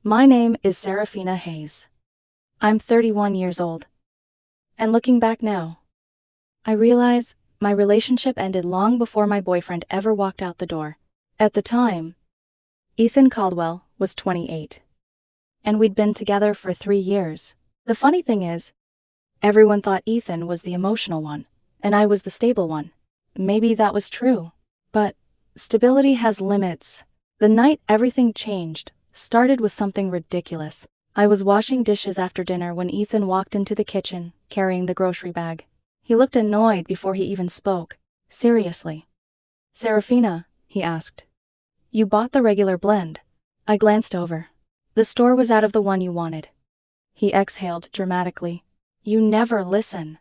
My name is Serafina Hayes. I'm 31 years old. And looking back now, I realize my relationship ended long before my boyfriend ever walked out the door. At the time, Ethan Caldwell was 28. And we'd been together for 3 years. The funny thing is, everyone thought Ethan was the emotional one, and I was the stable one. Maybe that was true. But stability has limits. The night everything changed started with something ridiculous. I was washing dishes after dinner when Ethan walked into the kitchen, carrying the grocery bag. He looked annoyed before he even spoke. Seriously. "Serafina," he asked. "You bought the regular blend." I glanced over. "The store was out of the one you wanted." He exhaled dramatically. "You never listen."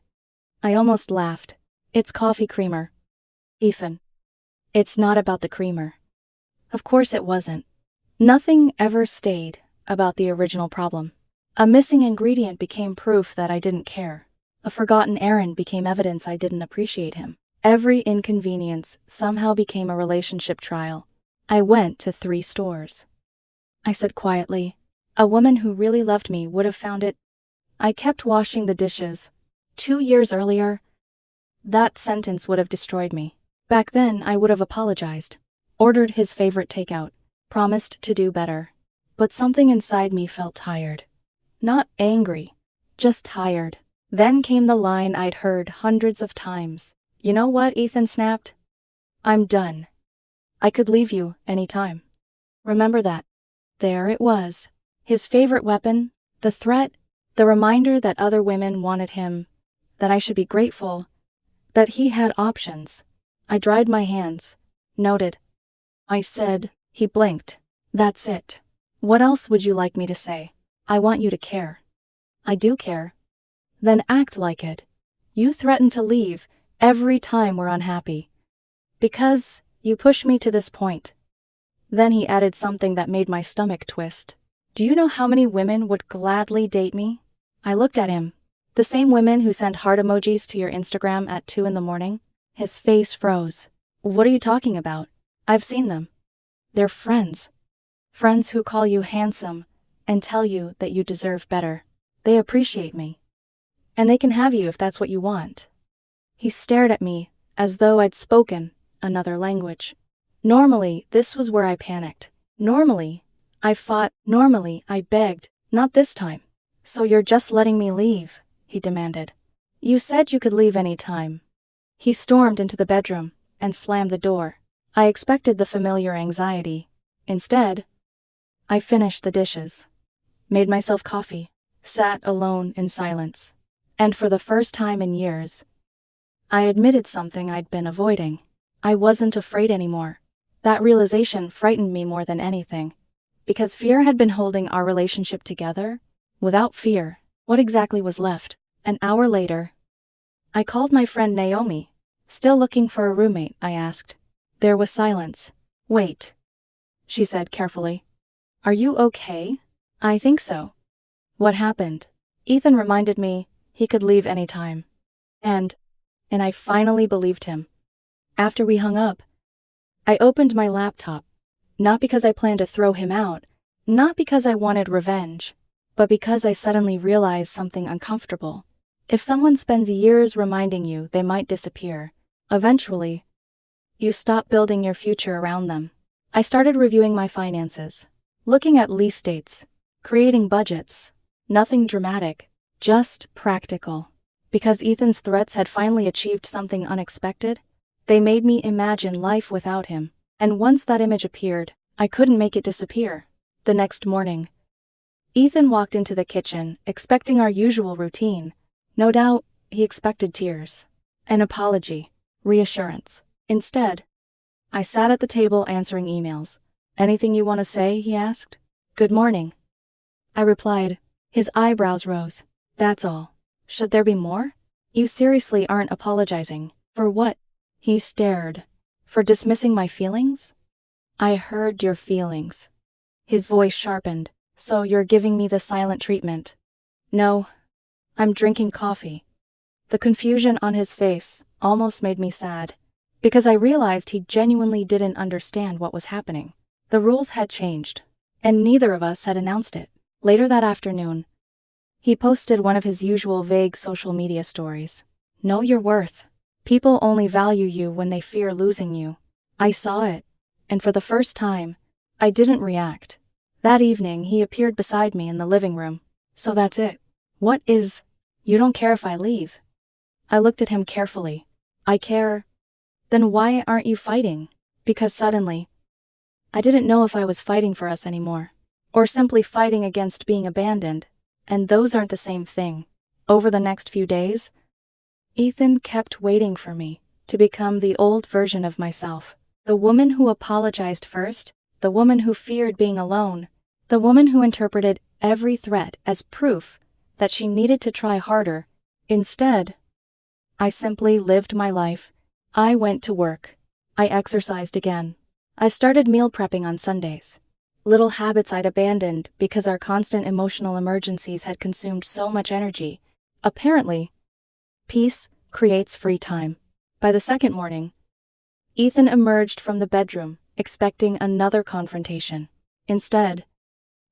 I almost laughed. "It's coffee creamer." "Ethan, it's not about the creamer." Of course it wasn't. Nothing ever stayed about the original problem. A missing ingredient became proof that I didn't care. A forgotten errand became evidence I didn't appreciate him. Every inconvenience somehow became a relationship trial. I went to 3 stores. I said quietly, "A woman who really loved me would have found it." I kept washing the dishes. 2 years earlier, that sentence would have destroyed me. Back then, I would have apologized, ordered his favorite takeout, promised to do better. But something inside me felt tired. Not angry, just tired. Then came the line I'd heard hundreds of times. "You know what?" Ethan snapped. "I'm done. I could leave you anytime. Remember that." There it was. His favorite weapon, the threat, the reminder that other women wanted him, that I should be grateful, that he had options. I dried my hands. "Noted." I said. He blinked. "That's it. What else would you like me to say?" "I want you to care." "I do care." "Then act like it. You threaten to leave every time we're unhappy. Because you push me to this point." Then he added something that made my stomach twist. "Do you know how many women would gladly date me?" I looked at him. "The same women who send heart emojis to your Instagram at 2 in the morning? His face froze. "What are you talking about?" "I've seen them. They're friends. Friends who call you handsome and tell you that you deserve better. They appreciate me. And they can have you if that's what you want." He stared at me as though I'd spoken another language. Normally, this was where I panicked. Normally, I fought. Normally, I begged. Not this time. "So you're just letting me leave?" he demanded. "You said you could leave any time." He stormed into the bedroom and slammed the door. I expected the familiar anxiety. Instead, I finished the dishes, made myself coffee, sat alone in silence. And for the first time in years, I admitted something I'd been avoiding. I wasn't afraid anymore. That realization frightened me more than anything. Because fear had been holding our relationship together. Without fear, what exactly was left? An hour later, I called my friend Naomi. "Still looking for a roommate?" I asked. There was silence. "Wait," she said carefully. "Are you okay?" "I think so." "What happened?" Ethan reminded me he could leave anytime. And I finally believed him. After we hung up, I opened my laptop. Not because I planned to throw him out, not because I wanted revenge, but because I suddenly realized something uncomfortable. If someone spends years reminding you they might disappear, eventually, you stop building your future around them. I started reviewing my finances, looking at lease dates, creating budgets. Nothing dramatic, just practical. Because Ethan's threats had finally achieved something unexpected, they made me imagine life without him. And once that image appeared, I couldn't make it disappear. The next morning, Ethan walked into the kitchen, expecting our usual routine. No doubt, he expected tears, an apology, reassurance. Instead, I sat at the table answering emails. "Anything you want to say?" he asked. "Good morning," I replied. His eyebrows rose. "That's all. Should there be more? You seriously aren't apologizing." "For what?" He stared. "For dismissing my feelings?" "I heard your feelings." His voice sharpened. "So you're giving me the silent treatment?" "No, I'm drinking coffee." The confusion on his face almost made me sad, because I realized he genuinely didn't understand what was happening. The rules had changed. and neither of us had announced it. Later that afternoon, he posted one of his usual vague social media stories. Know your worth. People only value you when they fear losing you. I saw it, and for the first time, I didn't react. That evening he appeared beside me in the living room. So that's it. What is? You don't care if I leave? I looked at him carefully. I care. Then why aren't you fighting? Because suddenly, I didn't know if I was fighting for us anymore, or simply fighting against being abandoned, and those aren't the same thing. Over the next few days, Ethan kept waiting for me to become the old version of myself. The woman who apologized first, the woman who feared being alone, the woman who interpreted every threat as proof that she needed to try harder. Instead, I simply lived my life. I went to work. I exercised again. I started meal prepping on Sundays. Little habits I'd abandoned because our constant emotional emergencies had consumed so much energy. Apparently, peace creates free time. By the second morning, Ethan emerged from the bedroom, expecting another confrontation. Instead,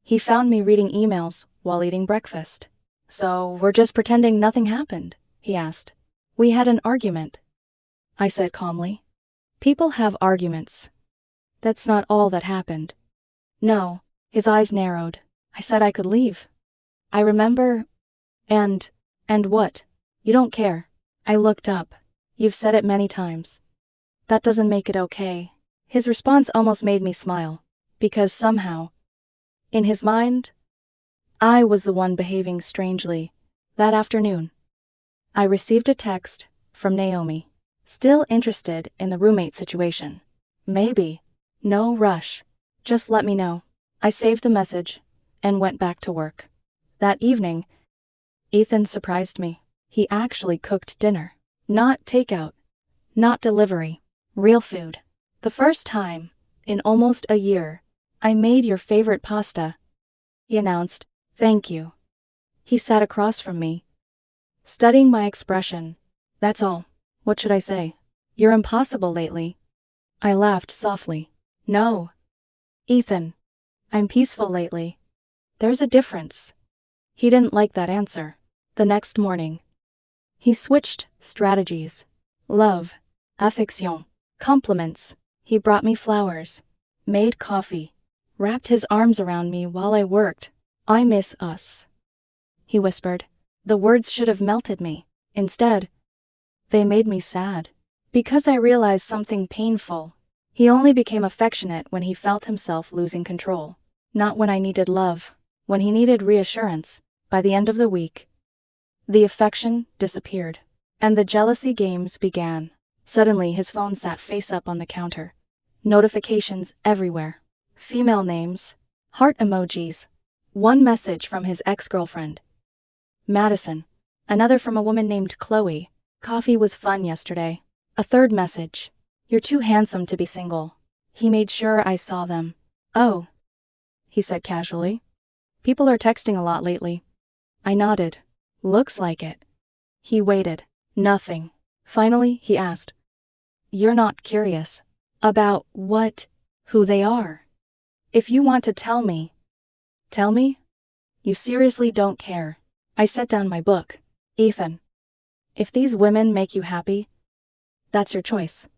he found me reading emails while eating breakfast. So, we're just pretending nothing happened? He asked. We had an argument, I said calmly. People have arguments. That's not all that happened. No, his eyes narrowed. I said I could leave. I remember. And what? You don't care. I looked up. You've said it many times. That doesn't make it okay. His response almost made me smile, because somehow, in his mind, I was the one behaving strangely. That afternoon, I received a text from Naomi, still interested in the roommate situation. Maybe. No rush. Just let me know. I saved the message and went back to work. That evening, Ethan surprised me. He actually cooked dinner. Not takeout. Not delivery. Real food. The first time, in almost a year, I made your favorite pasta, he announced. Thank you. He sat across from me, studying my expression. That's all. What should I say? You're impossible lately. I laughed softly. No. Ethan, I'm peaceful lately. There's a difference. He didn't like that answer. The next morning, he switched strategies. Love, affection, compliments. He brought me flowers, made coffee, wrapped his arms around me while I worked. I miss us, he whispered. The words should have melted me. Instead, they made me sad. Because I realized something painful. He only became affectionate when he felt himself losing control. Not when I needed love, when he needed reassurance. By the end of the week, the affection disappeared, and the jealousy games began. Suddenly his phone sat face up on the counter. Notifications everywhere. Female names, heart emojis. One message from his ex-girlfriend, Madison. Another from a woman named Chloe. Coffee was fun yesterday. A third message. You're too handsome to be single. He made sure I saw them. Oh, he said casually. People are texting a lot lately. I nodded. Looks like it. He waited. Nothing. Finally, he asked. You're not curious about what, who they are? If you want to tell me. Tell me? You seriously don't care. I set down my book. Ethan, if these women make you happy, that's your choice.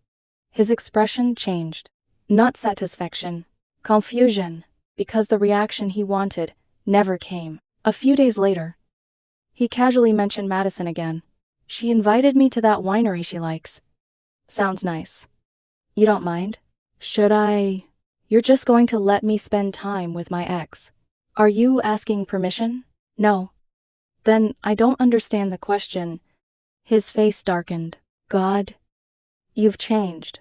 His expression changed. Not satisfaction. Confusion. Because the reaction he wanted never came. A few days later, he casually mentioned Madison again. She invited me to that winery she likes. Sounds nice. You don't mind? Should I? You're just going to let me spend time with my ex. Are you asking permission? No. Then I don't understand the question. His face darkened. God, you've changed.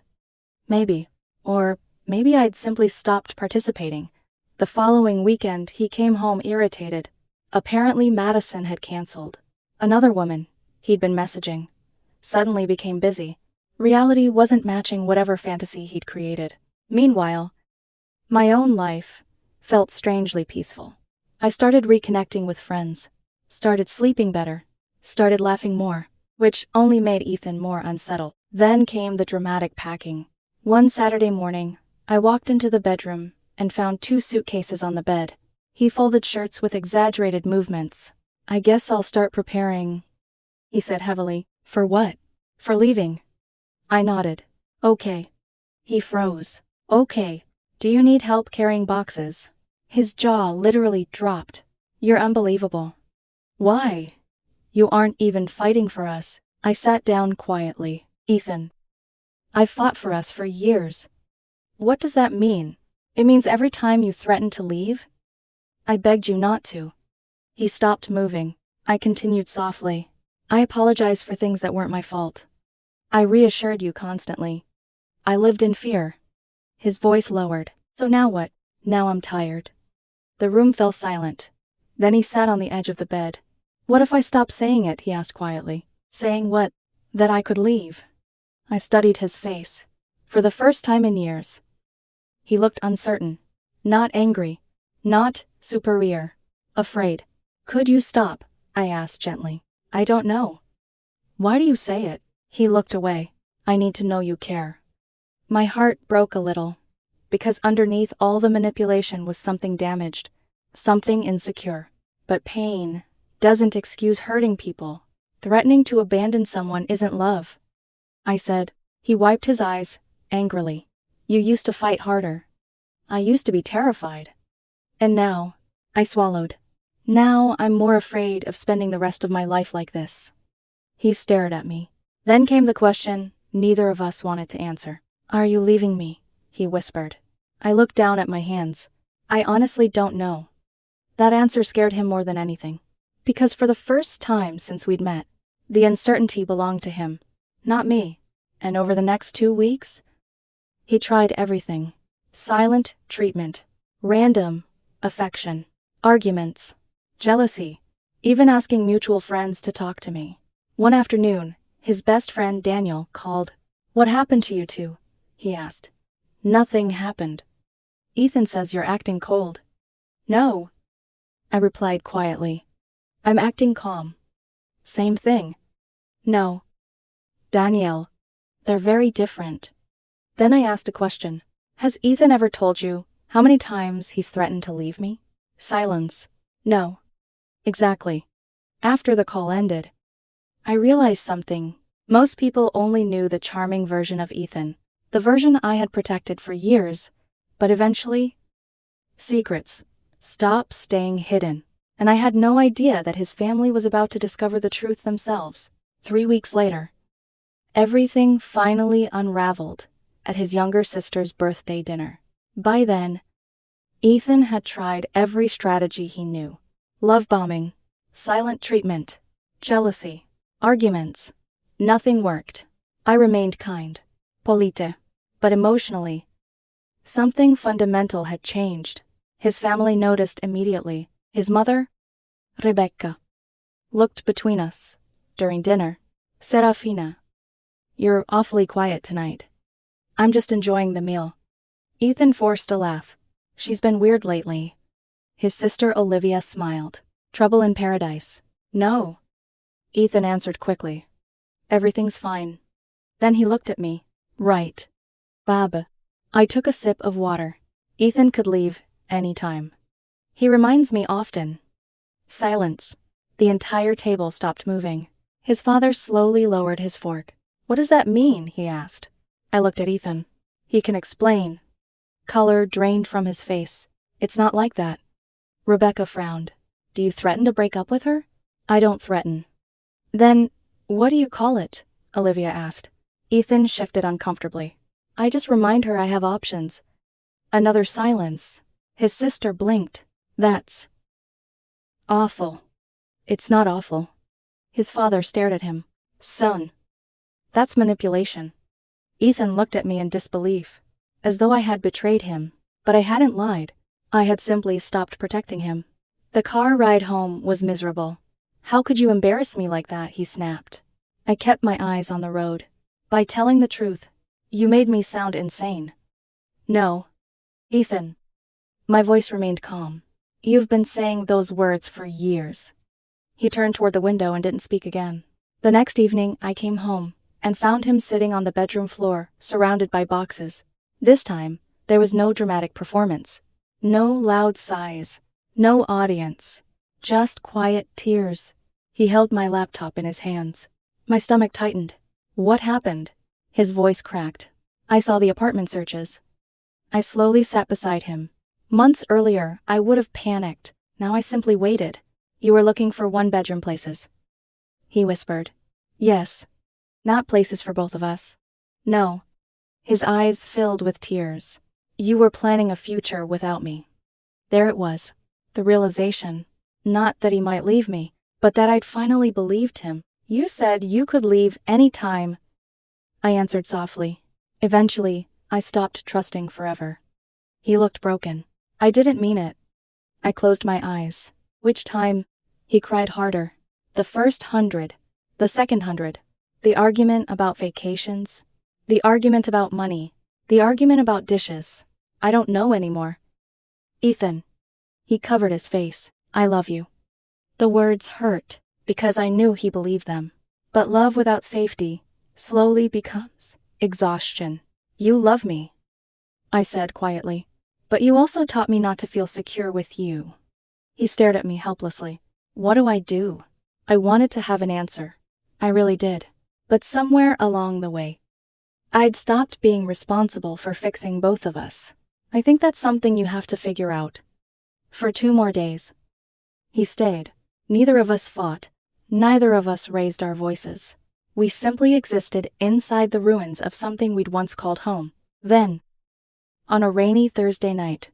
Maybe. Or maybe I'd simply stopped participating. The following weekend he came home irritated. Apparently Madison had canceled. Another woman, he'd been messaging, suddenly became busy. Reality wasn't matching whatever fantasy he'd created. Meanwhile, my own life felt strangely peaceful. I started reconnecting with friends, started sleeping better, started laughing more, which only made Ethan more unsettled. Then came the dramatic packing. One Saturday morning, I walked into the bedroom, and found 2 suitcases on the bed. He folded shirts with exaggerated movements. "I guess I'll start preparing," he said heavily. "For what?" "For leaving." I nodded. "Okay." He froze. "Okay. Do you need help carrying boxes?" His jaw literally dropped. "You're unbelievable." "Why? You aren't even fighting for us." I sat down quietly. "Ethan, I've fought for us for years." "What does that mean?" "It means every time you threaten to leave, I begged you not to." He stopped moving. I continued softly. "I apologize for things that weren't my fault. I reassured you constantly. I lived in fear." His voice lowered. "So now what?" "Now I'm tired." The room fell silent. Then he sat on the edge of the bed. "What if I stop saying it?" he asked quietly. "Saying what?" "That I could leave." I studied his face. For the first time in years. He looked uncertain. Not angry. Not superior. Afraid. "Could you stop?" I asked gently. "I don't know." "Why do you say it?" He looked away. "I need to know you care." My heart broke a little. Because underneath all the manipulation was something damaged. Something insecure. But pain doesn't excuse hurting people. Threatening to abandon someone isn't love, I said. He wiped his eyes, angrily. "You used to fight harder." "I used to be terrified." "And now," I swallowed. "Now I'm more afraid of spending the rest of my life like this." He stared at me. Then came the question neither of us wanted to answer. "Are you leaving me?" he whispered. I looked down at my hands. "I honestly don't know." That answer scared him more than anything. Because for the first time since we'd met, the uncertainty belonged to him, not me. And over the next 2 weeks, he tried everything. Silent treatment. Random affection. Arguments. Jealousy. Even asking mutual friends to talk to me. One afternoon, his best friend Daniel called. "What happened to you two?" he asked. "Nothing happened." "Ethan says you're acting cold." "No," I replied quietly. "I'm acting calm." "Same thing." "No." "Danielle, they're very different." Then I asked a question. "Has Ethan ever told you how many times he's threatened to leave me?" Silence. "No." "Exactly." After the call ended, I realized something. Most people only knew the charming version of Ethan, the version I had protected for years, but eventually, secrets stopped staying hidden, and I had no idea that his family was about to discover the truth themselves. 3 weeks later, everything finally unraveled at his younger sister's birthday dinner. By then, Ethan had tried every strategy he knew. Love bombing, silent treatment, jealousy, arguments. Nothing worked. I remained kind, polite, but emotionally, something fundamental had changed. His family noticed immediately. His mother, Rebecca, looked between us during dinner. "Serafina, you're awfully quiet tonight." "I'm just enjoying the meal." Ethan forced a laugh. "She's been weird lately." His sister Olivia smiled. "Trouble in paradise?" "No." Ethan answered quickly. "Everything's fine." Then he looked at me. "Right. Baba." I took a sip of water. Ethan could leave any time. He reminds me often. Silence. The entire table stopped moving. His father slowly lowered his fork. "What does that mean?" he asked. I looked at Ethan. "He can explain." Color drained from his face. "It's not like that." Rebecca frowned. "Do you threaten to break up with her?" "I don't threaten." "Then, what do you call it?" Olivia asked. Ethan shifted uncomfortably. "I just remind her I have options." Another silence. His sister blinked. "That's awful." "It's not awful." His father stared at him. "Son, that's manipulation." Ethan looked at me in disbelief, as though I had betrayed him, but I hadn't lied. I had simply stopped protecting him. The car ride home was miserable. "How could you embarrass me like that?" he snapped. I kept my eyes on the road. "By telling the truth. You made me sound insane." "No. Ethan." My voice remained calm. "You've been saying those words for years." He turned toward the window and didn't speak again. The next evening, I came home and found him sitting on the bedroom floor, surrounded by boxes. This time, there was no dramatic performance. No loud sighs. No audience. Just quiet tears. He held my laptop in his hands. My stomach tightened. What happened? His voice cracked. I saw the apartment searches. I slowly sat beside him. Months earlier, I would have panicked. Now I simply waited. You were looking for one-bedroom places. He whispered. Yes. Not places for both of us. No. His eyes filled with tears. You were planning a future without me. There it was. The realization. Not that he might leave me, but that I'd finally believed him. You said you could leave any time. I answered softly. Eventually, I stopped trusting forever. He looked broken. I didn't mean it. I closed my eyes. Which time? He cried harder. The first 100. The second 100. The argument about vacations. The argument about money. The argument about dishes. I don't know anymore. Ethan. He covered his face. I love you. The words hurt, because I knew he believed them. But love without safety slowly becomes exhaustion. You love me, I said quietly. But you also taught me not to feel secure with you. He stared at me helplessly. What do I do? I wanted to have an answer. I really did. But somewhere along the way, I'd stopped being responsible for fixing both of us. I think that's something you have to figure out. For 2 more days. He stayed. Neither of us fought. Neither of us raised our voices. We simply existed inside the ruins of something we'd once called home. Then, on a rainy Thursday night,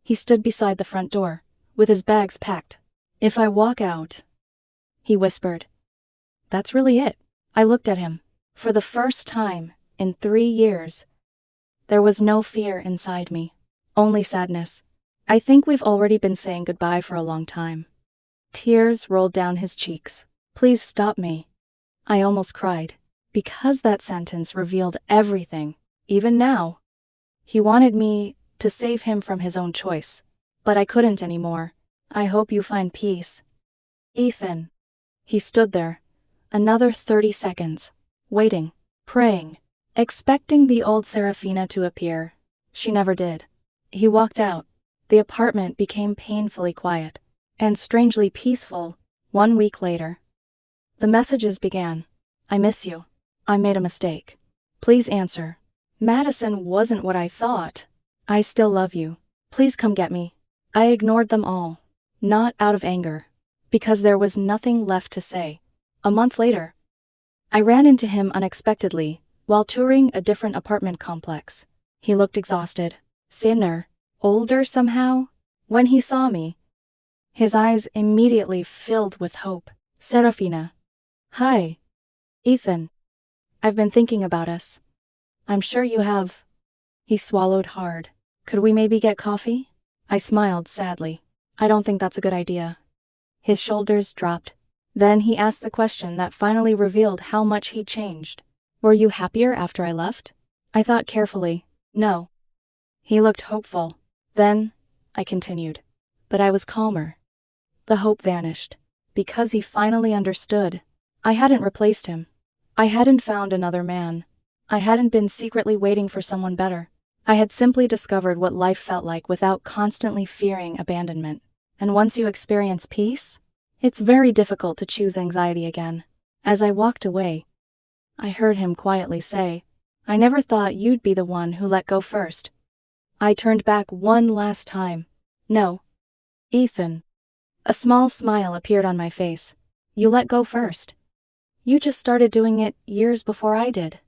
he stood beside the front door, with his bags packed. If I walk out, he whispered. That's really it. I looked at him. For the first time in 3 years, there was no fear inside me, only sadness. I think we've already been saying goodbye for a long time. Tears rolled down his cheeks. Please stop me. I almost cried, because that sentence revealed everything, even now. He wanted me to save him from his own choice, but I couldn't anymore. I hope you find peace. Ethan. He stood there, another 30 seconds, waiting, praying, expecting the old Serafina to appear. She never did. He walked out. The apartment became painfully quiet, and strangely peaceful. 1 week later, the messages began. I miss you. I made a mistake. Please answer. Madison wasn't what I thought. I still love you. Please come get me. I ignored them all. Not out of anger, because there was nothing left to say. A month later, I ran into him unexpectedly while touring a different apartment complex. He looked exhausted, thinner, older somehow. When he saw me, his eyes immediately filled with hope. Serafina. Hi. Ethan. I've been thinking about us. I'm sure you have. He swallowed hard. Could we maybe get coffee? I smiled sadly. I don't think that's a good idea. His shoulders dropped. Then he asked the question that finally revealed how much he'd changed. Were you happier after I left? I thought carefully. No. He looked hopeful. Then, I continued. But I was calmer. The hope vanished. Because he finally understood. I hadn't replaced him. I hadn't found another man. I hadn't been secretly waiting for someone better. I had simply discovered what life felt like without constantly fearing abandonment. And once you experience peace, it's very difficult to choose anxiety again. As I walked away, I heard him quietly say, I never thought you'd be the one who let go first. I turned back one last time. No. Ethan. A small smile appeared on my face. You let go first. You just started doing it years before I did.